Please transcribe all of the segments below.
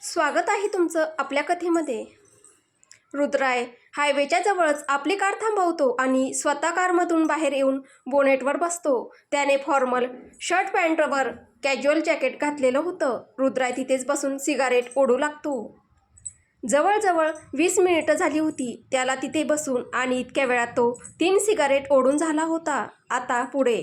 स्वागत आहे तुमचं आपल्या कथेमध्ये. रुद्राय हायवेच्या जवळच आपली कार थांबवतो आणि स्वतः कारमधून बाहेर येऊन बोनेटवर बसतो. त्याने फॉर्मल शर्ट पॅन्टवर कॅज्युअल जॅकेट घातलेलं होतं. रुद्राय तिथेच बसून सिगारेट ओढू लागतो. जवळजवळ 20 मिनिटं झाली होती त्याला तिथे बसून आणि इतक्या वेळात तो 3 सिगारेट ओढून झाला होता. आता पुढे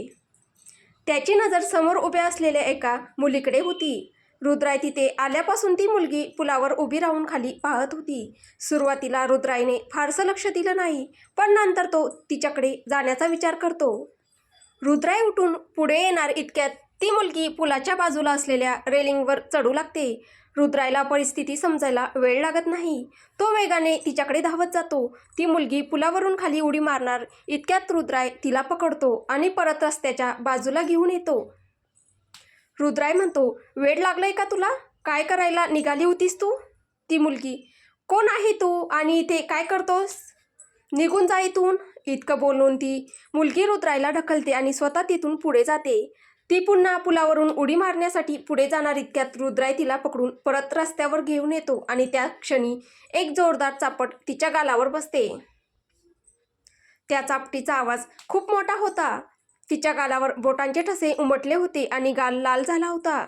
त्याची नजर समोर उभ्या असलेल्या एका मुलीकडे होती. रुद्राय तिथे आल्यापासून ती मुलगी पुलावर उभी राहून खाली पाहत होती. सुरुवातीला रुद्रायने फारसं लक्ष दिलं नाही, पण नंतर तो तिच्याकडे जाण्याचा विचार करतो. रुद्राय उठून पुढे येणार इतक्यात ती मुलगी पुलाच्या बाजूला असलेल्या रेलिंगवर चढू लागते. रुद्रायला परिस्थिती समजायला वेळ लागत नाही. तो वेगाने तिच्याकडे धावत जातो. ती मुलगी पुलावरून खाली उडी मारणार इतक्यात रुद्राय तिला पकडतो आणि परत रस्त्याच्या बाजूला घेऊन येतो. रुद्राय म्हणतो, वेळ लागलाय का तुला? काय करायला निघाली होतीस तू? ती मुलगी, कोण आहे तू आणि इथे काय करतोस? निघून जा इथून. इतकं बोलून ती मुलगी रुद्रायला ढकलते आणि स्वतः तिथून पुढे जाते. ती पुन्हा पुलावरून उडी मारण्यासाठी पुढे जाणार इतक्यात रुद्राय तिला पकडून परत रस्त्यावर घेऊन येतो आणि त्या क्षणी एक जोरदार चापट तिच्या गालावर बसते. त्या चापटीचा आवाज खूप मोठा होता. तिच्या गालावर बोटांचे ठसे उमटले होते आणि गाल लाल झाला होता.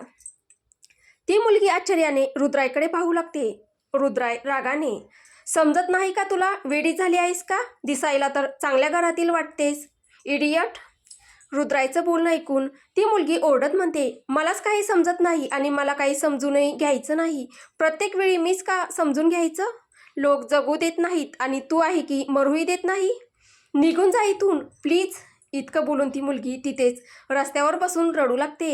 ती मुलगी आश्चर्याने रुद्रायकडे पाहू लागते. रुद्राय रागाने, समजत नाही का तुला? वेडी झाली आहेस का? दिसायला तर चांगल्या घरातील वाटतेस, इडियट. रुद्रायचं बोलणं ऐकून ती मुलगी ओरडत म्हणते, मलाच काही समजत नाही आणि मला काही समजूनही घ्यायचं नाही. प्रत्येक वेळी मीच का समजून घ्यायचं? लोक जगू देत नाहीत आणि तू आहे की मरूही देत नाही. निघून जा इथून प्लीज. इतकं बोलून ती मुलगी तिथेच रस्त्यावर बसून रडू लागते.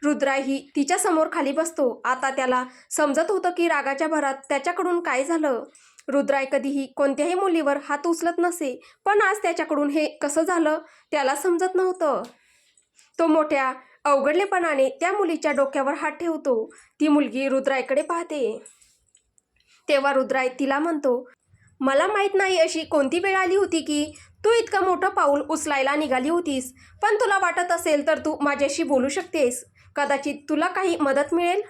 रुद्रायही तिच्या समोर खाली बसतो. आता त्याला समजत होतं की रागाच्या भरात त्याच्याकडून काय झालं. रुद्राय कधीही कोणत्याही मुलीवर हात उचलत नसे, पण आज त्याच्याकडून हे कसं झालं त्याला समजत नव्हतं. तो मोठ्या अवघडलेपणाने त्या मुलीच्या डोक्यावर हात ठेवतो. ती मुलगी रुद्रायकडे पाहते. तेव्हा रुद्राय तिला म्हणतो, मला माहीत नाही अशी कोणती वेळ आली होती की तू इतकं मोठं पाऊल उचलायला निघाली होतीस, पण तुला वाटत असेल तर तू माझ्याशी बोलू शकतेस. कदाचित तुला काही मदत मिळेल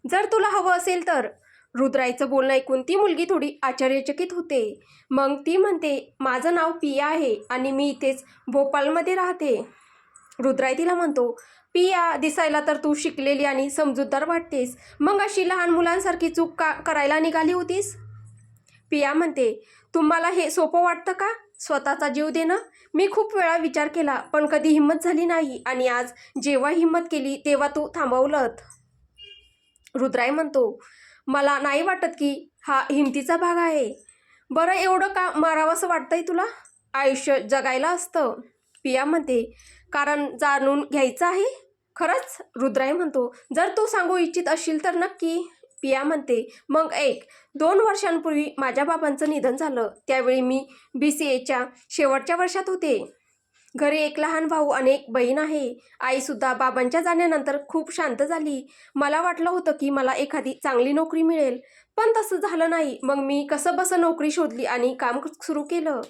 जर तुला हवं असेल तर. रुद्रायचं बोलणं ऐकून ती मुलगी थोडी आश्चर्यचकित होते. मग ती म्हणते, माझं नाव पिया आहे आणि मी इथेच भोपाळमध्ये राहते. रुद्राय तिला म्हणतो, पिया, दिसायला तर तू शिकलेली आणि समजूतदार वाटतेस, मग अशी लहान मुलांसारखी चूक का करायला निघाली होतीस? पिया म्हणते, तुम्हाला हे सोपं वाटतं का, स्वतःचा जीव देणं? मी खूप वेळा विचार केला पण कधी हिंमत झाली नाही आणि आज जेव्हा हिंमत केली तेव्हा तू थांबवलंत. रुद्राय म्हणतो, मला नाही वाटत की हा हिमतीचा भाग आहे. बरं, एवढं का मारावंसं वाटतंय तुला? आयुष्य जगायला असतं. पिया म्हणते, कारण जाणून घ्यायचं आहे. खरंच? रुद्राय म्हणतो, जर तू सांगू इच्छित असशील तर नक्की. पिया म्हणते, मग 2 वर्षांपूर्वी माझ्या बाबांचं निधन झालं. त्यावेळी मी BCAच्या शेवटच्या वर्षात होते. घरी एक लहान भाऊ आणि एक बहीण आहे. आईसुद्धा बाबांच्या जाण्यानंतर खूप शांत झाली. मला वाटलं होतं की मला एखादी चांगली नोकरी मिळेल, पण तसं झालं नाही. मग मी कसंबसं नोकरी शोधली आणि काम सुरू केलं.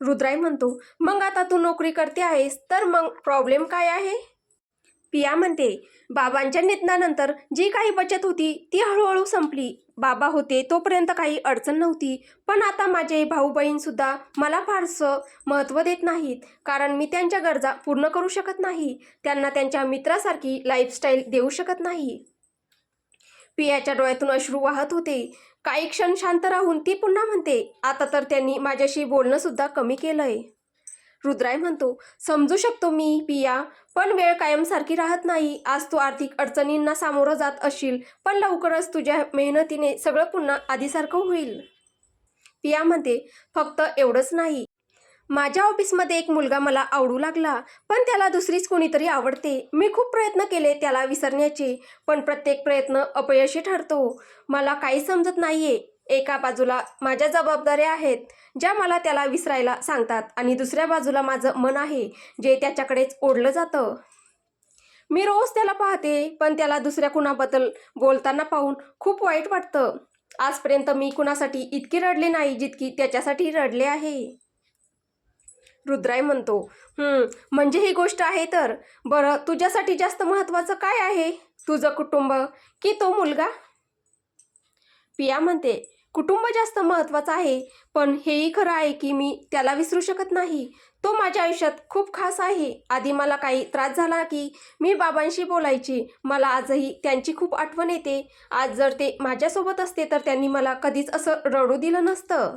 रुद्राय म्हणतो, मग आता तू नोकरी करते आहेस तर मग प्रॉब्लेम काय आहे? पिया म्हणते, बाबांच्या निधनानंतर जी काही बचत होती ती हळूहळू संपली. बाबा होते तोपर्यंत काही अडचण नव्हती, पण आता माझे भाऊ बहीणसुद्धा मला फारसं महत्त्व देत नाहीत, कारण मी त्यांच्या गरजा पूर्ण करू शकत नाही. त्यांना त्यांच्या मित्रासारखी लाईफस्टाईल देऊ शकत नाही. पियाच्या डोळ्यातून अश्रू वाहत होते. काही क्षण शांत राहून ती पुन्हा म्हणते, आता तर त्यांनी माझ्याशी बोलणंसुद्धा कमी केलंय. रुद्राय म्हणतो, समजू शकतो मी पिया, पण वेळ कायमसारखी राहत नाही. आज तू आर्थिक अडचणींना सामोरं जात असशील, पण लवकरच तुझ्या मेहनतीने सगळं पुन्हा आधीसारखं होईल. पिया म्हणते, फक्त एवढंच नाही, माझ्या ऑफिसमध्ये एक मुलगा मला आवडू लागला, पण त्याला दुसरीच कोणीतरी आवडते. मी खूप प्रयत्न केले त्याला विसरण्याचे, पण प्रत्येक प्रयत्न अपयशी ठरतो. मला काही समजत नाहीये. एका बाजूला माझ्या जबाबदाऱ्या आहेत ज्या मला त्याला विसरायला सांगतात आणि दुसऱ्या बाजूला माझं मन आहे जे त्याच्याकडेच ओढलं जातं. मी रोज त्याला पाहते, पण त्याला दुसऱ्या कुणाबद्दल बोलताना पाहून खूप वाईट वाटतं. आजपर्यंत मी कुणासाठी इतकी रडले नाही जितकी त्याच्यासाठी रडले आहे. रुद्राय म्हणतो, म्हणजे ही गोष्ट आहे तर. बरं, तुझ्यासाठी जास्त महत्त्वाचं काय आहे? तुझं कुटुंब की तो मुलगा? पिया म्हणते, कुटुंब जास्त महत्त्वाचं आहे, पण हेही खरं आहे की मी त्याला विसरू शकत नाही. तो माझ्या आयुष्यात खूप खास आहे. आधी मला काही त्रास झाला की मी बाबांशी बोलायचे. मला आजही त्यांची खूप आठवण येते. आज जर ते माझ्यासोबत असते तर त्यांनी मला कधीच असं रडू दिलं नसतं.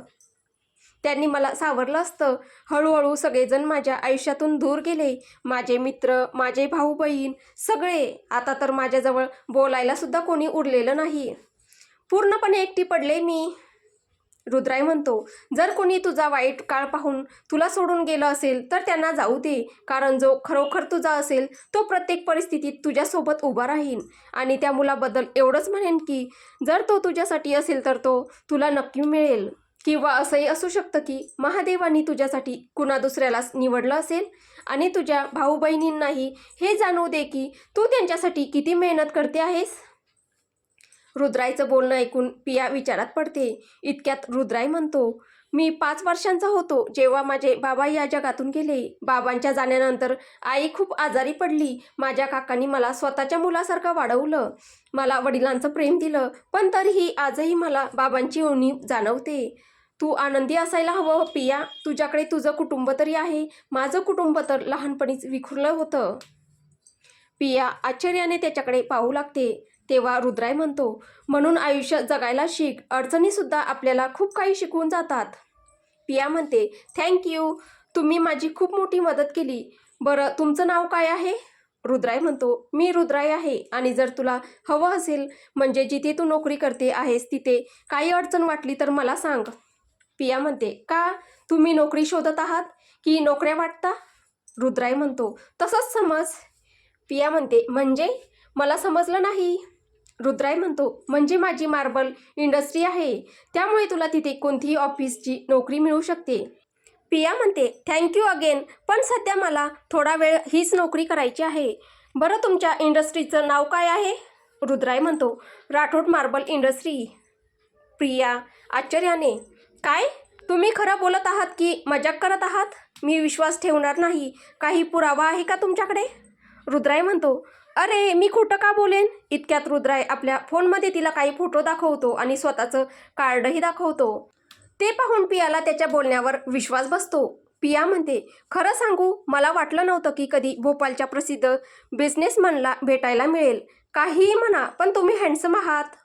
त्यांनी मला सावरलं असतं. हळूहळू सगळेजण माझ्या आयुष्यातून दूर गेले. माझे मित्र, माझे भाऊ बहीण सगळे. आता तर माझ्याजवळ बोलायला सुद्धा कोणी उरलेलं नाही. पूर्णपणे एकटी पडले मी. रुद्राई म्हणतो, जर कोणी तुझा वाईट काळ पाहून तुला सोडून गेलं असेल तर त्यांना जाऊ दे. कारण जो खरोखर तुझा असेल तो प्रत्येक परिस्थितीत तुझ्यासोबत उभा राहील. आणि त्या मुलाबद्दल एवढंच म्हणेन की जर तो तुझ्यासाठी असेल तर तो तुला नक्की मिळेल. किंवा असंही असू शकतं की महादेवानी तुझ्यासाठी कुणा दुसऱ्यालाच निवडलं असेल. आणि तुझ्या भाऊ बहिणींनाही हे जाणवू दे की तू त्यांच्यासाठी किती मेहनत करते आहेस. रुद्राईचं बोलणं ऐकून पिया विचारात पडते. इतक्यात रुद्राई म्हणतो, मी 5 वर्षांचा होतो जेव्हा माझे बाबा या जगातून गेले. बाबांच्या जाण्यानंतर आई खूप आजारी पडली. माझ्या काकांनी मला स्वतःच्या मुलासारखं वाढवलं. मला वडिलांचं प्रेम दिलं. पण तरीही आजही मला बाबांची उणीव जाणवते. तू आनंदी असायला हवं पिया. तुझ्याकडे तुझं कुटुंब तरी आहे. माझं कुटुंब तर लहानपणीच विखुरलं होतं. पिया आश्चर्याने त्याच्याकडे पाहू लागते. तेव्हा रुद्राई म्हणतो, म्हणून आयुष्य जगायला शिक. अडचणीसुद्धा आपल्याला खूप काही शिकवून जातात. पिया म्हणते, थँक्यू. तुम्ही माझी खूप मोठी मदत केली. बरं, तुमचं नाव काय आहे? रुद्राई म्हणतो, मी रुद्राई आहे. आणि जर तुला हवं असेल, म्हणजे जिथे तू नोकरी करते आहेस तिथे काही अडचण वाटली तर मला सांग. पिया म्हणते, का? तुम्ही नोकरी शोधत आहात की नोकऱ्या वाटता? रुद्राई म्हणतो, तसंच समज. पिया म्हणते, म्हणजे? मला समजलं नाही. रुद्राई म्हणतो, म्हणजे माझी मार्बल इंडस्ट्री आहे. त्यामुळे तुला तिथे कोणतीही ऑफिसची नोकरी मिळू शकते. पिया म्हणते, थँक्यू अगेन. पण सध्या मला थोडा वेळ हीच नोकरी करायची आहे. बरं, तुमच्या इंडस्ट्रीचं नाव काय आहे? रुद्राई म्हणतो, राठोड मार्बल इंडस्ट्री. प्रिया आश्चर्याने, काय? तुम्ही खरं बोलत आहात की मजाक करत आहात? मी विश्वास ठेवणार नाही. काही पुरावा आहे का तुमच्याकडे? रुद्राई म्हणतो, अरे मी खोटं का बोलेन? इतक्यात रुद्राई आपल्या फोनमध्ये तिला काही फोटो दाखवतो आणि स्वतःचं कार्डही दाखवतो. ते पाहून पियाला त्याच्या बोलण्यावर विश्वास बसतो. पिया म्हणते, खरं सांगू, मला वाटलं नव्हतं की कधी भोपाळच्या प्रसिद्ध बिझनेसमनला भेटायला मिळेल. काहीही म्हणा, पण तुम्ही हँडसम आहात.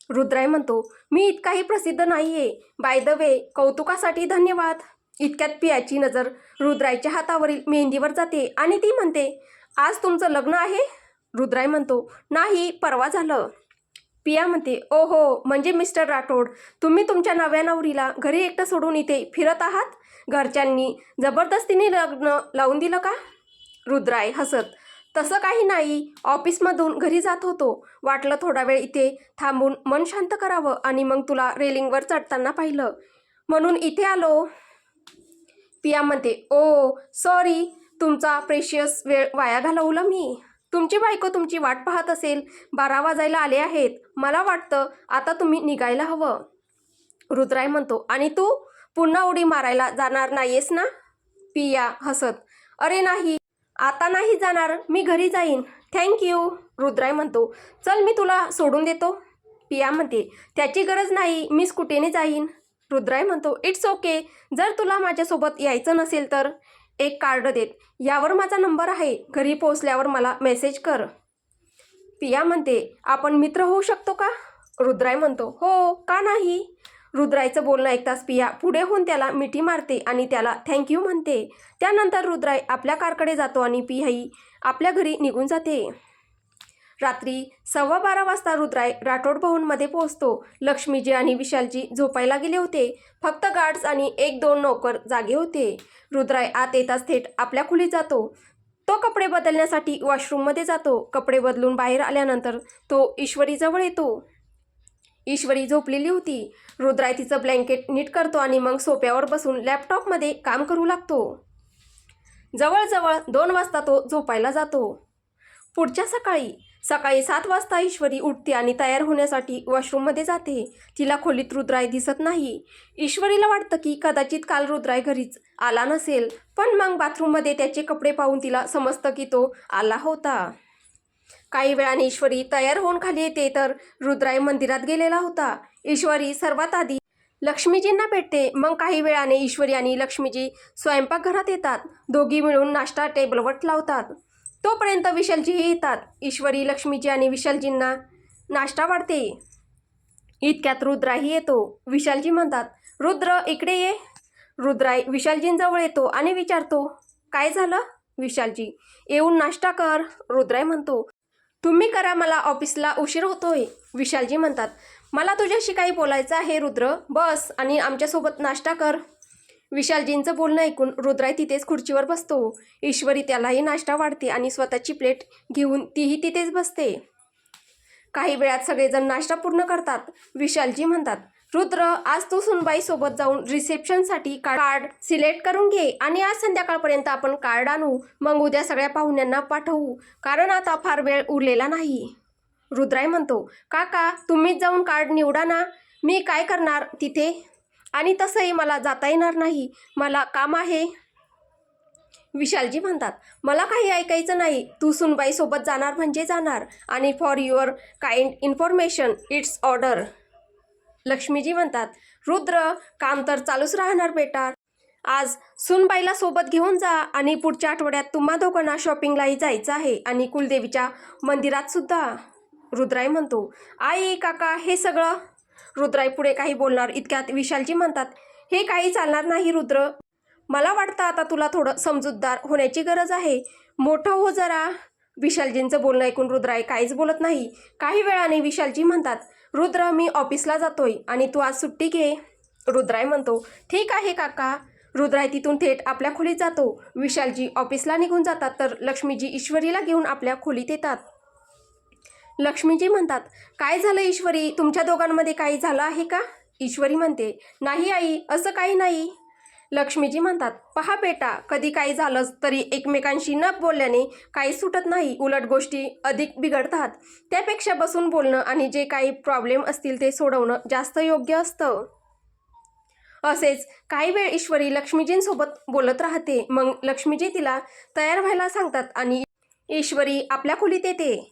रुद्राई म्हणतो, मी इतकाही प्रसिद्ध नाहीये. बाय द वे, कौतुकासाठी धन्यवाद. इतक्यात पियाची नजर रुद्राईच्या हातावरील मेहंदीवर जाते आणि ती म्हणते, आज तुमचं लग्न आहे? रुद्राई म्हणतो, नाही, परवा झालं. पिया म्हणते, ओहो, म्हणजे मिस्टर राठोड, तुम्ही तुमच्या नव्या नवरीला घरी एकटं सोडून इथे फिरत आहात? घरच्यांनी जबरदस्तीने लग्न लावून दिलं का? रुद्राई हसत, तसं काही नाही. ऑफिसमधून घरी जात होतो. वाटलं थोडा वेळ इथे थांबून मन शांत करावं आणि मग तुला रेलिंगवर चढताना पाहिलं, म्हणून इथे आलो. पिया म्हणते, ओ सॉरी, तुमचा प्रेशियस वेळ वाया घालवला मी. तुमची बायको तुमची वाट पाहत असेल. 12 वाजायला आले आहेत. मला वाटतं आता तुम्ही निघायला हवं. रुद्राई म्हणतो, आणि तू पुन्हा उडी मारायला जाणार नाहीयेस ना? पिया हसत, अरे नाही, आता नाही जाणार. मी घरी जाईन. थँक्यू. रुद्राई म्हणतो, चल मी तुला सोडून देतो. पिया म्हणते, त्याची गरज नाही, मी स्कूटीने जाईन. रुद्राई म्हणतो, इट्स ओके. जर तुला माझ्यासोबत यायचं नसेल तर एक कार्ड देत. यावर माझा नंबर आहे. घरी पोहोचल्यावर मला मेसेज कर. पिया म्हणते, आपण मित्र होऊ शकतो का? रुद्राई म्हणतो, हो, का नाही? रुद्राईचं बोलणं ऐकताच पिया पुढे होऊन त्याला मिठी मारते आणि त्याला थँक्यू म्हणते. त्यानंतर रुद्राई आपल्या कारकडे जातो आणि पियाही आपल्या घरी निघून जाते. रात्री 12:15 वाजता रुद्राई राठोड भवनमध्ये पोहोचतो. लक्ष्मीजी आणि विशालजी झोपायला गेले होते. फक्त गार्ड्स आणि 1-2 नौकर जागे होते. रुद्राई आत येताच थेट आपल्या खोलीत जातो. तो कपडे बदलण्यासाठी वॉशरूममध्ये जातो. कपडे बदलून बाहेर आल्यानंतर तो ईश्वरीजवळ येतो. ईश्वरी झोपलेली होती. रुद्राई तिचं ब्लँकेट नीट करतो आणि मग सोफ्यावर बसून लॅपटॉपमध्ये काम करू लागतो. जवळजवळ 2 वाजता तो झोपायला जातो. पुढच्या सकाळी 7 वाजता ईश्वरी उठते आणि तयार होण्यासाठी वॉशरूममध्ये जाते. तिला खोलीत रुद्राई दिसत नाही. ईश्वरीला वाटतं की कदाचित काल रुद्राई घरीच आला नसेल, पण मग बाथरूममध्ये त्याचे कपडे पाहून तिला समजतं की तो आला होता. काही वेळाने ईश्वरी तयार होऊन खाली येते तर रुद्राई मंदिरात गेलेला होता. ईश्वरी सर्वात आधी लक्ष्मीजींना भेटते. मग काही वेळाने ईश्वरी आणि लक्ष्मीजी स्वयंपाकघरात येतात. दोघी मिळून नाश्ता टेबलवर लावतात. तोपर्यंत विशालजीही येतात. ईश्वरी लक्ष्मीजी आणि विशालजींना नाश्ता वाढते. इतक्यात रुद्राही येतो. विशालजी म्हणतात, रुद्र इकडे ये. रुद्राई विशालजींजवळ येतो आणि विचारतो, काय झालं? विशालजी, येऊन नाश्ता कर. रुद्राई म्हणतो, तुम्ही करा, मला ऑफिसला उशीर होतोय. विशालजी म्हणतात, मला तुझ्याशी काही बोलायचं आहे रुद्र, बस आणि आमच्यासोबत नाश्ता कर. विशालजींचं बोलणं ऐकून रुद्राई तिथेच खुर्चीवर बसतो. ईश्वरी त्यालाही नाश्ता वाढते आणि स्वतःची प्लेट घेऊन तीही तिथेच बसते. काही वेळात सगळेजण नाश्ता पूर्ण करतात. विशालजी म्हणतात, रुद्र, आज तू सुनबाईसोबत जाऊन रिसेप्शनसाठी कार्ड सिलेक्ट करून घे आणि आज संध्याकाळपर्यंत आपण कार्ड आणू. मग उद्या सगळ्या पाहुण्यांना पाठवू, कारण आता फार वेळ उरलेला नाही. रुद्राई म्हणतो, काका तुम्हीच जाऊन कार्ड निवडा ना, मी काय करणार तिथे, आणि तसंही मला जाता येणार नाही, मला काम आहे. विशालजी म्हणतात, मला काही ऐकायचं नाही, तू सुनबाईसोबत जाणार म्हणजे जाणार, आणि for your kind information it's order. Lakshmiji म्हणतात, रुद्र काम तर चालूच राहणार बेटा, आज सुनबाईला सोबत घेऊन जा आणि पुढच्या आठवड्यात तुम्हा दोघांना शॉपिंगलाही जायचं आहे आणि कुलदेवीच्या मंदिरात सुद्धा. रुद्राई म्हणतो, आई काका हे सगळं. रुद्राई पुढे काही बोलणार इतक्यात विशालजी म्हणतात, हे काही चालणार नाही रुद्र, मला वाटतं आता तुला थोडं समजूतदार होण्याची गरज आहे, मोठं हो जरा. विशालजींचं बोलणं ऐकून रुद्राई काहीच बोलत नाही. काही वेळाने विशालजी म्हणतात, रुद्र मी ऑफिसला जातोय आणि तू आज सुट्टी घे. रुद्राई म्हणतो, ठीक आहे काका. रुद्राई तिथून थेट आपल्या खोलीत जातो. विशालजी ऑफिसला निघून जातात तर लक्ष्मीजी ईश्वरीला घेऊन आपल्या खोलीत येतात. लक्ष्मीजी म्हणतात, काय झालं ईश्वरी, तुमच्या दोघांमध्ये काही झालं आहे का? ईश्वरी म्हणते, नाही आई, असं काही नाही. लक्ष्मीजी म्हणतात, पहा बेटा, कधी काही झालंच तरी एकमेकांशी न बोलल्याने काही सुटत नाही, उलट गोष्टी अधिक बिघडतात. त्यापेक्षा बसून बोलणं आणि जे काही प्रॉब्लेम असतील ते सोडवणं जास्त योग्य असतं. असेच काही वेळ ईश्वरी लक्ष्मीजींसोबत बोलत राहते. मग लक्ष्मीजी तिला तयार व्हायला सांगतात आणि ईश्वरी आपल्या खोलीत येते.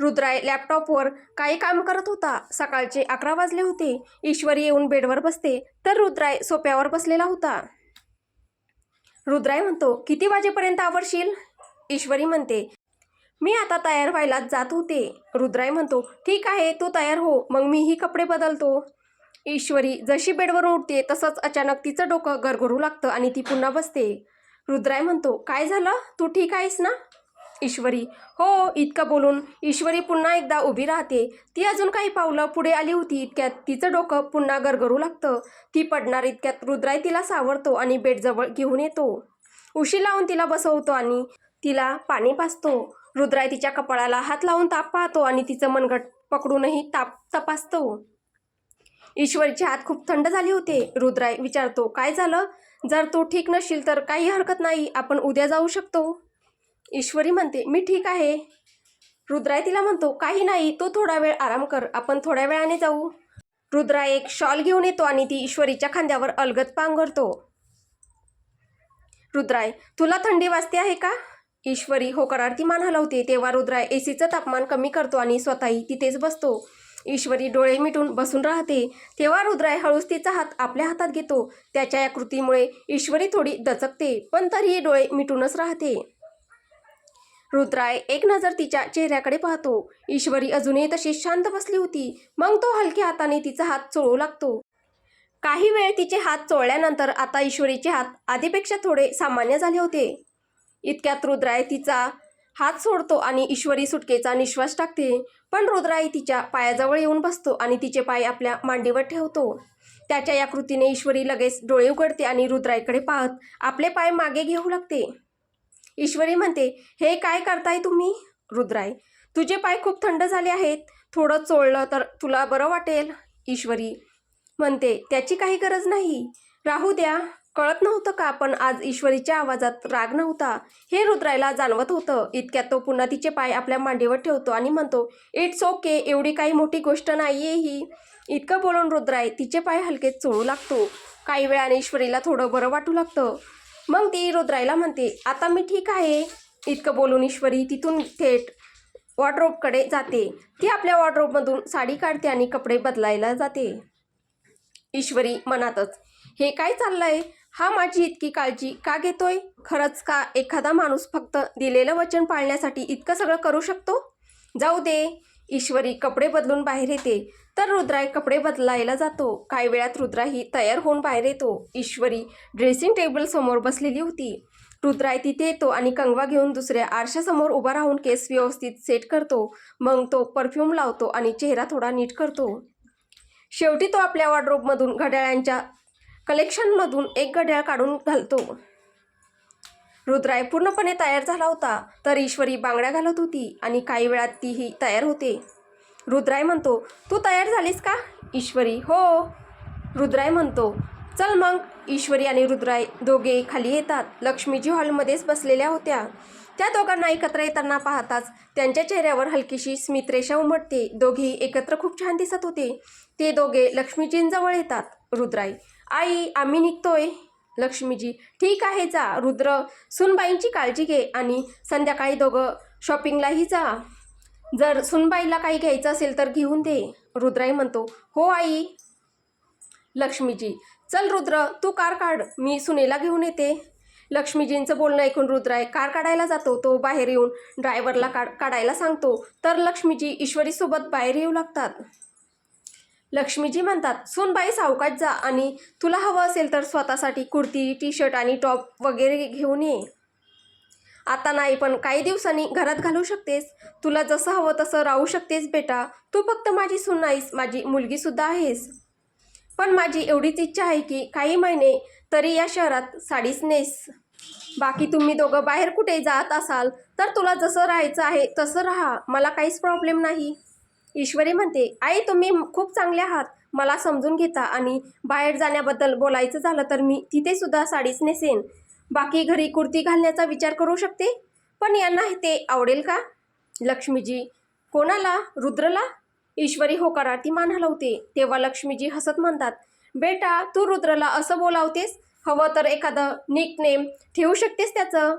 रुद्राई लॅपटॉपवर काही काम करत होता. सकाळचे 11 वाजले होते. ईश्वरी येऊन बेडवर बसते तर रुद्राई सोफ्यावर बसलेला होता. रुद्राई म्हणतो, किती वाजेपर्यंत आवरशील? ईश्वरी म्हणते, मी आता तयार व्हायलाच जात होते. रुद्राई म्हणतो, ठीक आहे, तू तयार हो, मग मीही कपडे बदलतो. ईश्वरी जशी बेडवरून उठते तसंच अचानक तिचं डोकं गरगरू लागतं आणि ती पुन्हा बसते. रुद्राई म्हणतो, काय झालं, तू ठीक आहेस ना? ईश्वरी, हो. इतकं बोलून ईश्वरी पुन्हा एकदा उभी राहते. ती अजून काही पावलं पुढे आली होती इतक्यात तिचं डोकं पुन्हा गरगरू लागतं. ती पडणार इतक्यात रुद्राई तिला सावरतो आणि बेडजवळ घेऊन येतो. उशी लावून तिला बसवतो आणि तिला पाणी पाजतो. रुद्राई तिच्या कपाळाला हात लावून ताप पाहतो आणि तिचं मनगट पकडूनही ताप तपासतो. ईश्वरीचे हात खूप थंड झाले होते. रुद्राई विचारतो, काय झालं? जर तू ठीक नसशील तर काही हरकत नाही, आपण उद्या जाऊ शकतो. ईश्वरी म्हणते, मी ठीक आहे. रुद्राई तिला म्हणतो, काही नाही, तू थोडा वेळ आराम कर, आपण थोड्या वेळाने जाऊ. रुद्राई एक शॉल घेऊन येतो आणि ती ईश्वरीच्या खांद्यावर अलगद पांघरतो. रुद्राई, तुला थंडी वाजते आहे का? ईश्वरी होकारार्थी ती मान हलवते. तेव्हा रुद्राई एसीचं तापमान कमी करतो आणि स्वतःही तिथेच बसतो. ईश्वरी डोळे मिटून बसून राहते. तेव्हा रुद्राई हळूच तिचा हात आपल्या हातात घेतो. त्याच्या या कृतीमुळे ईश्वरी थोडी दचकते, पण तरीही डोळे मिटूनच राहते. रुद्राई एक नजर तिच्या चेहऱ्याकडे पाहतो. ईश्वरी अजूनही तशीच शांत बसली होती. मग तो हलक्या हाताने तिचा हात चोळू लागतो. काही वेळ तिचे हात चोळल्यानंतर आता ईश्वरीचे हात आधीपेक्षा थोडे सामान्य झाले होते. इतक्यात रुद्राई तिचा हात सोडतो आणि ईश्वरी सुटकेचा निश्वास टाकते. पण रुद्राई तिच्या पायाजवळ येऊन बसतो आणि तिचे पाय आपल्या मांडीवर ठेवतो. त्याच्या या कृतीने ईश्वरी लगेच डोळे उघडते आणि रुद्राईकडे पाहत आपले पाय मागे घेऊ लागते. ईश्वरी म्हणते, हे काय करताय तुम्ही? रुद्राई, तुझे पाय खूप थंड झाले आहेत, थोडं चोळलं तर तुला बरं वाटेल. ईश्वरी म्हणते, त्याची काही गरज नाही, राहू द्या. कळत नव्हतं का पण आज ईश्वरीच्या आवाजात राग नव्हता, हे रुद्राईला जाणवत होतं. इतक्यात तो पुन्हा तिचे पाय आपल्या मांडीवर ठेवतो आणि म्हणतो, इट्स ओके, एवढी काही मोठी गोष्ट नाहीये ही. इतकं बोलून रुद्राई तिचे पाय हलके चोळू लागतो. काही वेळाने ईश्वरीला थोडं बरं वाटू लागतं. मग ती रुद्राईला म्हणते, आता मी ठीक आहे. इतकं बोलून ईश्वरी तिथून थेट वॉर्डरोबकडे जाते. ती आपल्या वॉर्डरोबमधून साडी काढते आणि कपडे बदलायला जाते. ईश्वरी मनातच, हे काय चाललंय? हा माझी इतकी काळजी का घेतोय? खरंच का एखादा माणूस फक्त दिलेलं वचन पाळण्यासाठी इतकं सगळं करू शकतो? जाऊ दे. ईश्वरी कपडे बदलून बाहेर येते तर रुद्राई कपडे बदलायला जातो. काही वेळात रुद्राही तयार होऊन बाहेर येतो. ईश्वरी ड्रेसिंग टेबल समोर बसलेली होती. रुद्राई तिथे येतो आणि कंगवा घेऊन दुसऱ्या आरशासमोर उभा राहून केस व्यवस्थित सेट करतो. मग तो परफ्यूम लावतो आणि चेहरा थोडा नीट करतो. शेवटी तो आपल्या वॉर्डरोबमधून घड्याळांच्या कलेक्शनमधून एक घड्याळ काढून घालतो. रुद्राई पूर्णपणे तयार झाला होता तर ईश्वरी बांगड्या घालत होती आणि काही वेळात तीही तयार होते. रुद्राई म्हणतो, तू तयार झालीस का? ईश्वरी, हो. रुद्राई म्हणतो, चल मग. ईश्वरी आणि रुद्राई दोघे खाली येतात. लक्ष्मीजी हॉलमध्येच बसलेल्या होत्या. त्या दोघांना एकत्र येताना पाहताच त्यांच्या चेहऱ्यावर हलकीशी स्मितरेषा उमटते. दोघेही एकत्र खूप छान दिसत होते. ते दोघे लक्ष्मीजींजवळ येतात. रुद्राई, आई, आम्ही निघतोय. लक्ष्मीजी, ठीक आहे, जा. रुद्र, सुनबाईंची काळजी घे आणि संध्याकाळी दोघं शॉपिंगलाही जा. जर सुनबाईला काही घ्यायचं असेल तर घेऊन दे. रुद्राई म्हणतो, हो आई. लक्ष्मीजी, चल रुद्र, तू कार काढ, मी सुनेला घेऊन येते. लक्ष्मीजींचं बोलणं ऐकून रुद्राई कार काढायला जातो. तो बाहेर येऊन ड्रायव्हरला काढायला सांगतो तर लक्ष्मीजी ईश्वरीसोबत बाहेर येऊ लागतात. लक्ष्मीजी म्हणतात, सुनबाई सावकाश जा आणि तुला हवं असेल तर स्वतःसाठी कुर्ती, टी शर्ट आणि टॉप वगैरे घेऊन ये. आता नाही, पण काही दिवसांनी घरात घालू शकतेस. तुला जसं हवं तसं राहू शकतेस बेटा. तू फक्त माझी सून नाहीस, माझी मुलगीसुद्धा आहेस. पण माझी एवढीच इच्छा आहे की काही महिने तरी या शहरात साडीच नेस. बाकी तुम्ही दोघं बाहेर कुठे जात असाल तर तुला जसं राहायचं आहे तसं राहा, मला काहीच प्रॉब्लेम नाही. ईश्वरी म्हणते, आई, तुम्ही खूप चांगले आहात. मला समजून घेता आणि बाहेर जाण्याबद्दल बोलायचं झालं तर मी तिथेसुद्धा साडीच नेसेन. बाकी घरी कुर्ती घालण्याचा विचार करू शकते. पण यांना ते आवडेल का? लक्ष्मीजी, कोणाला? रुद्रला? ईश्वरी होकारार्थी मान हलवते. तेव्हा लक्ष्मीजी हसत म्हणतात, बेटा, तू रुद्रला असं बोलावतेस? हवं तर एखादं निकनेम ठेवू शकतेस त्याचं.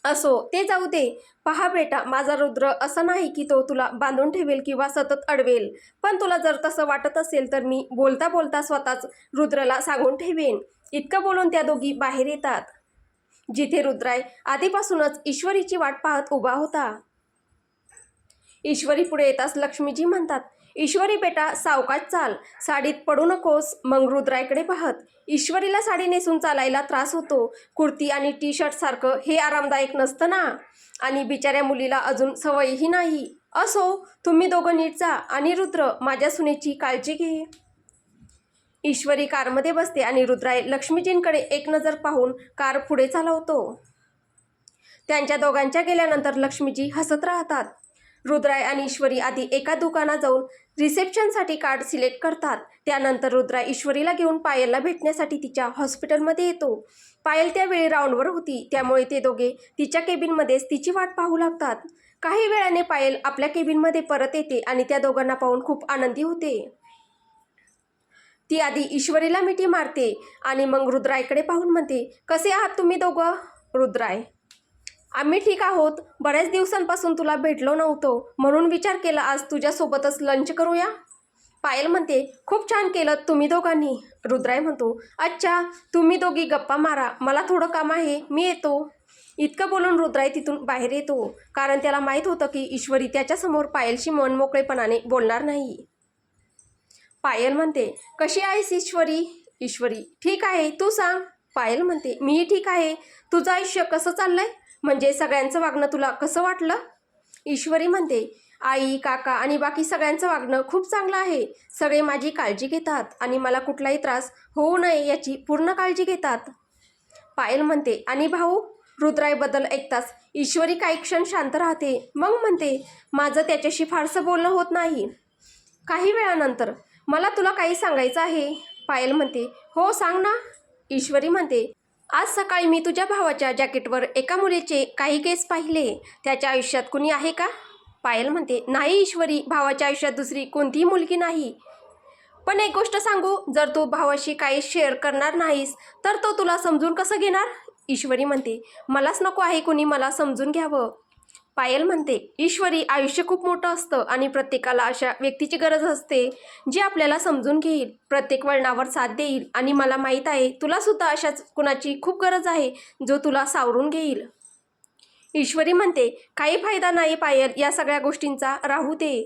असो, ते जाऊ दे. पहा बेटा, माझा रुद्र असं नाही की तो तुला बांधून ठेवेल किंवा सतत अडवेल. पण तुला जर तसं वाटत असेल तर मी बोलता बोलता स्वतःच रुद्रला सांगून ठेवेन. इतकं बोलून त्या दोघी बाहेर येतात. जिथे रुद्राई आधीपासूनच ईश्वरीची वाट पाहत उभा होता. ईश्वरी पुढे येताच लक्ष्मीजी म्हणतात, ईश्वरी बेटा, सावकाश चाल, साडीत पडू नकोस. मग रुद्राईकडे पाहत, ईश्वरीला साडी नेसून चालायला त्रास होतो. कुर्ती आणि टी शर्ट सारखं हे आरामदायक नसतं ना. आणि बिचाऱ्या मुलीला अजून सवयही नाही. असो, तुम्ही दोघं नीट जा आणि रुद्र, माझ्या सुनेची काळजी घे. ईश्वरी कारमध्ये बसते आणि रुद्राई लक्ष्मीजींकडे एक नजर पाहून कार पुढे चालवतो. त्यांच्या दोघांच्या गेल्यानंतर लक्ष्मीजी हसत राहतात. रुद्राई आणि ईश्वरी आधी एका दुकानात जाऊन रिसेप्शनसाठी कार्ड सिलेक्ट करतात. त्यानंतर रुद्राई ईश्वरीला घेऊन पायलला भेटण्यासाठी तिच्या हॉस्पिटलमध्ये येतो. पायल त्यावेळी राऊंडवर होती, त्यामुळे ते दोघे तिच्या केबिनमध्येच तिची वाट पाहू लागतात. काही वेळाने पायल आपल्या केबिनमध्ये परत येते आणि त्या दोघांना पाहून खूप आनंदी होते. ती आधी ईश्वरीला मिठी मारते आणि मग रुद्राईकडे पाहून म्हणते, कसे आहात तुम्ही दोघं? रुद्राई, आम्ही ठीक आहोत. बऱ्याच दिवसांपासून तुला भेटलो नव्हतो म्हणून विचार केला आज तुझ्यासोबतच लंच करूया. पायल म्हणते, खूप छान केलं तुम्ही दोघांनी. रुद्राई म्हणतो, अच्छा, तुम्ही दोघी गप्पा मारा, मला थोडं काम आहे, मी येतो. इतकं बोलून रुद्राई तिथून बाहेर येतो, कारण त्याला माहीत होतं की ईश्वरी त्याच्यासमोर पायलशी मनमोकळेपणाने बोलणार नाही. पायल म्हणते, कशी आहेस ईश्वरी? ईश्वरी, ठीक आहे, तू सांग. पायल म्हणते, मीही ठीक आहे. तुझं आयुष्य कसं चाललंय? म्हणजे सगळ्यांचं वागणं तुला कसं वाटलं? ईश्वरी म्हणते, आई, काका आणि बाकी सगळ्यांचं वागणं खूप चांगलं आहे. सगळे माझी काळजी घेतात आणि मला कुठलाही त्रास होऊ नये याची पूर्ण काळजी घेतात. पायल म्हणते, आणि भाऊ? रुद्राईबद्दल ऐकताच ईश्वरी काही क्षण शांत राहते. मग म्हणते, माझं त्याच्याशी फारसं बोलणं होत नाही. काही वेळानंतर, मला तुला काही सांगायचं आहे. पायल म्हणते, हो सांग ना. ईश्वरी म्हणते, आज सकाळी मी तुझ्या भावाच्या जॅकेटवर एका मुलीचे काही केस पाहिले. त्याच्या आयुष्यात कुणी आहे का? पायल म्हणते, नाही ईश्वरी, भावाच्या आयुष्यात दुसरी कोणतीही मुलगी नाही. पण एक गोष्ट सांगू, जर तू भावाशी काही शेअर करणार नाहीस तर तो तुला समजून कसं घेणार? ईश्वरी म्हणते, मलाच नको आहे कुणी मला समजून घ्यावं. पायल म्हणते, ईश्वरी, आयुष्य खूप मोठं असतं आणि प्रत्येकाला अशा व्यक्तीची गरज असते जी आपल्याला समजून घेईल, प्रत्येक वळणावर साथ देईल. आणि मला माहीत आहे तुला सुद्धा अशाच कुणाची खूप गरज आहे जो तुला सावरून घेईल. ईश्वरी म्हणते, काही फायदा नाही पायल या सगळ्या गोष्टींचा, राहू दे.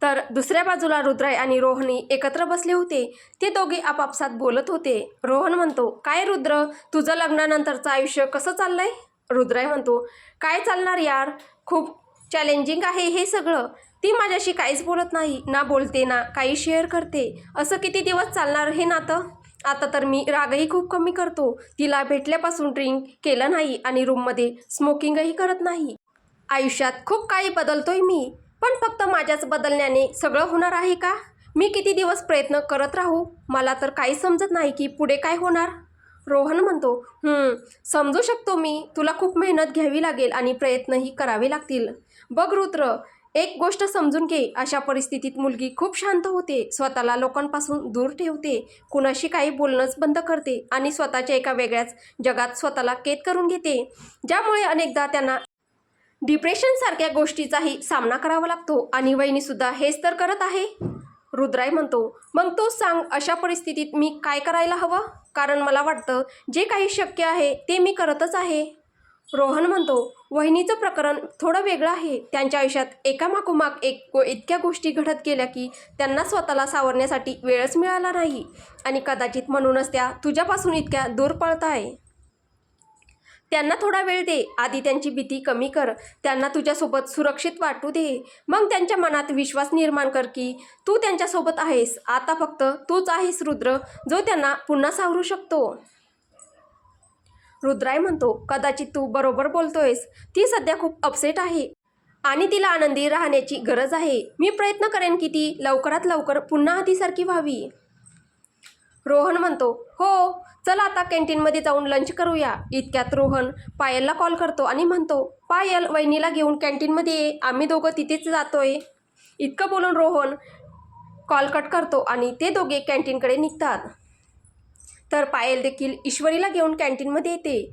तर दुसऱ्या बाजूला रुद्राई आणि रोहनी एकत्र बसले होते. ते दोघे आपापसात बोलत होते. रोहन म्हणतो, काय रुद्र, तुझं लग्नानंतरचं आयुष्य कसं चाललंय? रुद्राई म्हणतो, काय चालणार यार, खूप चॅलेंजिंग आहे हे सगळं. ती माझ्याशी काहीच बोलत नाही, ना बोलते ना काही शेअर करते. असं किती दिवस चालणार हे नातं? आता तर मी रागही खूप कमी करतो. तिला भेटल्यापासून ड्रिंक केलं नाही आणि रूममध्ये स्मोकिंगही करत नाही. आयुष्यात खूप काही बदलतोय मी, पण फक्त माझ्याच बदलण्याने सगळं होणार आहे का? मी किती दिवस प्रयत्न करत राहू? मला तर काही समजत नाही की पुढे काय होणार. रोहन म्हणतो, समजू शकतो मी. तुला खूप मेहनत घ्यावी लागेल आणि प्रयत्नही करावे लागतील. बघ रुद्र, एक गोष्ट समजून घे, अशा परिस्थितीत मुलगी खूप शांत होते, स्वतःला लोकांपासून दूर ठेवते, कुणाशी काही बोलणंच बंद करते आणि स्वतःच्या एका वेगळ्याच जगात स्वतःला कैद करून घेते, ज्यामुळे अनेकदा त्यांना डिप्रेशनसारख्या गोष्टीचाही सामना करावा लागतो. आणि वहिनीसुद्धा हेच तर करत आहे. रुद्राई म्हणतो, मग तूच सांग, अशा परिस्थितीत मी काय करायला हवं? कारण मला वाटतं जे काही शक्य आहे ते मी करतच आहे. रोहन म्हणतो, वहिनीचं प्रकरण थोडं वेगळं आहे. त्यांच्या आयुष्यात एकामागोमाग एक इतक्या गोष्टी घडत गेल्या की त्यांना स्वतःला सावरण्यासाठी वेळच मिळाला नाही आणि कदाचित म्हणूनच त्या तुझ्यापासून इतक्या दूर पळत आहे. त्यांना थोडा वेळ दे, आधी त्यांची भीती कमी कर, त्यांना तुझ्यासोबत सुरक्षित वाटू दे. मग त्यांच्या मनात विश्वास निर्माण कर की तू त्यांच्यासोबत आहेस. आता फक्त तूच आहेस रुद्र, जो त्यांना पुन्हा सावरू शकतो. रुद्राई म्हणतो, कदाचित तू बरोबर बोलतोयस. ती सध्या खूप अपसेट आहे आणि तिला आनंदी राहण्याची गरज आहे. मी प्रयत्न करेन की ती लवकरात लवकर पुन्हा आधीसारखी व्हावी. रोहन म्हणतो, हो, चला आता कॅन्टीनमध्ये जाऊन लंच करूया. इतक्यात रोहन पायलला कॉल करतो आणि म्हणतो, पायल, वहिनीला घेऊन कॅन्टीनमध्ये ये, आम्ही दोघं तिथेच जातोय. इतकं बोलून रोहन कॉल कट करतो आणि ते दोघे कॅन्टीनकडे निघतात. तर पायल देखील ईश्वरीला घेऊन कॅन्टीनमध्ये येते.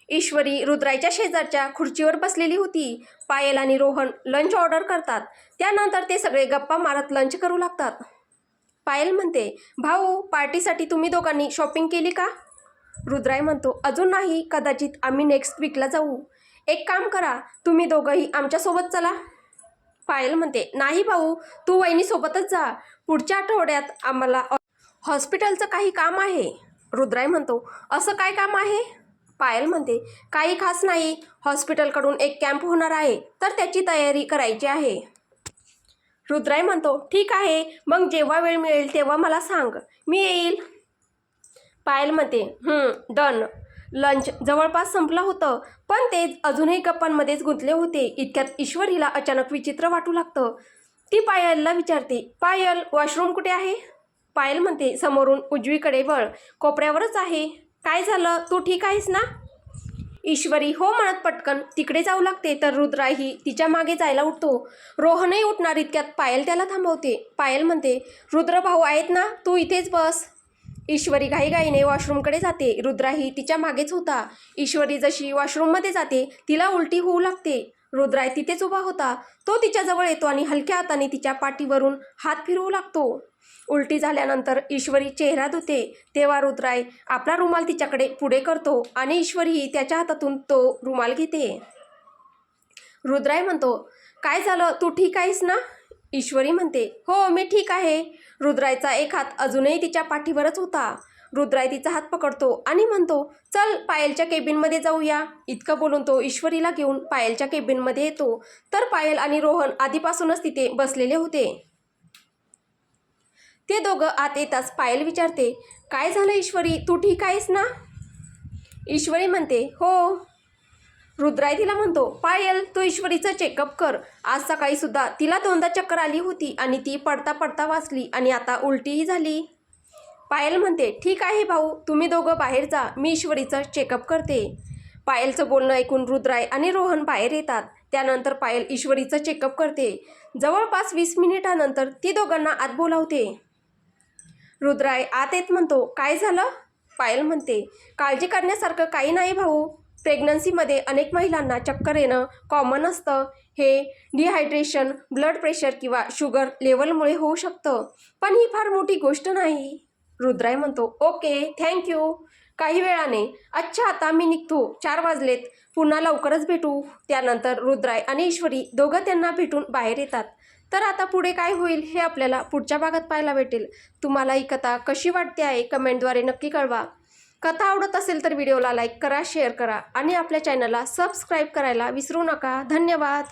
ईश्वरी रुद्राईच्या शेजारच्या खुर्चीवर बसलेली होती. पायल आणि रोहन लंच ऑर्डर करतात. त्यानंतर ते सगळे गप्पा मारत लंच करू लागतात. पायल म्हणते, भाऊ, पार्टीसाठी तुम्ही दोघांनी शॉपिंग केली का? रुद्राई म्हणतो, अजून नाही, कदाचित आम्ही नेक्स्ट वीकला जाऊ. एक काम करा, तुम्ही दोघंही आमच्यासोबत चला. पायल म्हणते, नाही भाऊ, तू वहिनीसोबतच जा. पुढच्या आठवड्यात आम्हाला हॉस्पिटलचं काही काम आहे. रुद्राई म्हणतो, असं काय काम आहे? पायल म्हणते, काही खास नाही, हॉस्पिटलकडून एक कॅम्प होणार आहे, तर त्याची तयारी करायची आहे. रुद्राई म्हणतो, ठीक आहे, मग जेव्हा वेळ मिळेल तेव्हा मला सांग, मी येईल. पायल म्हणते, डन. लंच जवळपास संपलं होतं, पण ते अजूनही गप्पांमध्येच गुंतले होते. इतक्यात ईश्वरीला अचानक विचित्र वाटू लागतं. ती पायलला विचारते, पायल, वॉशरूम कुठे आहे? पायल म्हणते, समोरून उजवीकडे वळ, कोपऱ्यावरच आहे. काय झालं, तू ठीक आहेस ना? ईश्वरी हो म्हणत पटकन तिकडे जाऊ लागते. तर रुद्राही तिच्या मागे जायला उठतो. रोहनही उठणार इतक्यात पायल त्याला थांबवते. पायल म्हणते, रुद्र भाऊ आहेत ना, तू इथेच बस. ईश्वरी घाईघाईने वॉशरूमकडे जाते. रुद्राही तिच्या मागेच होता. ईश्वरी जशी वॉशरूममध्ये जाते तिला उलटी होऊ लागते. रुद्राय तिथेच उभा होता. तो तिच्याजवळ येतो आणि हलक्या हाताने तिच्या पाठीवरून हात फिरवू लागतो. उलटी झाल्यानंतर ईश्वरी चेहरा धुते. तेव्हा रुद्राय आपला रुमाल तिच्याकडे पुढे करतो आणि ईश्वरीही त्याच्या हातातून तो रुमाल घेते. रुद्राय म्हणतो, काय झालं, तू ठीक आहेस ना? ईश्वरी म्हणते, हो, मी ठीक आहे. रुद्रायचा एक हात अजूनही तिच्या पाठीवरच होता. रुद्राय तिचा हात पकडतो आणि म्हणतो, चल पायलच्या केबिनमध्ये जाऊया. इतकं बोलून तो ईश्वरीला घेऊन पायलच्या केबिनमध्ये येतो. तर पायल आणि रोहन आधीपासूनच तिथे बसलेले होते. ते दोघं आत येताच पायल विचारते, काय झालं ईश्वरी, तू ठीक आहेस ना? ईश्वरी म्हणते, हो. रुद्राय तिला म्हणतो, पायल, तू ईश्वरीचं चेकअप कर. आज सकाळी सुद्धा तिला 2दा चक्कर आली होती आणि ती पडता पडता वाचली आणि आता उलटीही झाली. पायल म्हणते, ठीक आहे भाऊ, तुम्ही दोघं बाहेर जा, मी ईश्वरीचं चेकअप करते. पायलचं बोलणं ऐकून रुद्राय आणि रोहन बाहेर येतात. त्यानंतर पायल ईश्वरीचं चेकअप करते. जवळपास 20 मिनिटानंतर ती दोघांना आत बोलावते. रुद्राय आत येत म्हणतो, काय झालं? पायल म्हणते, काळजी करण्यासारखं काही नाही भाऊ. प्रेग्नन्सीमध्ये अनेक महिलांना चक्कर येणं कॉमन असतं. हे डिहायड्रेशन, ब्लड प्रेशर किंवा शुगर लेवलमुळे होऊ शकतं. पण ही फार मोठी गोष्ट नाही. रुद्राई म्हणतो, ओके थँक्यू. काही वेळाने, अच्छा आता मी निघतो, 4 वाजलेत, पुन्हा लवकरच भेटू. त्यानंतर रुद्राई आणि ईश्वरी दोघं त्यांना भेटून बाहेर येतात. तर आता पुढे काय होईल हे आपल्याला पुढच्या भागात पाहायला भेटेल. तुम्हाला ही कथा कशी वाटते आहे कमेंटद्वारे नक्की कळवा. कथा आवडत असेल तर व्हिडिओला लाईक करा, शेअर करा आणि आपल्या चॅनलला सबस्क्राईब करायला विसरू नका. धन्यवाद.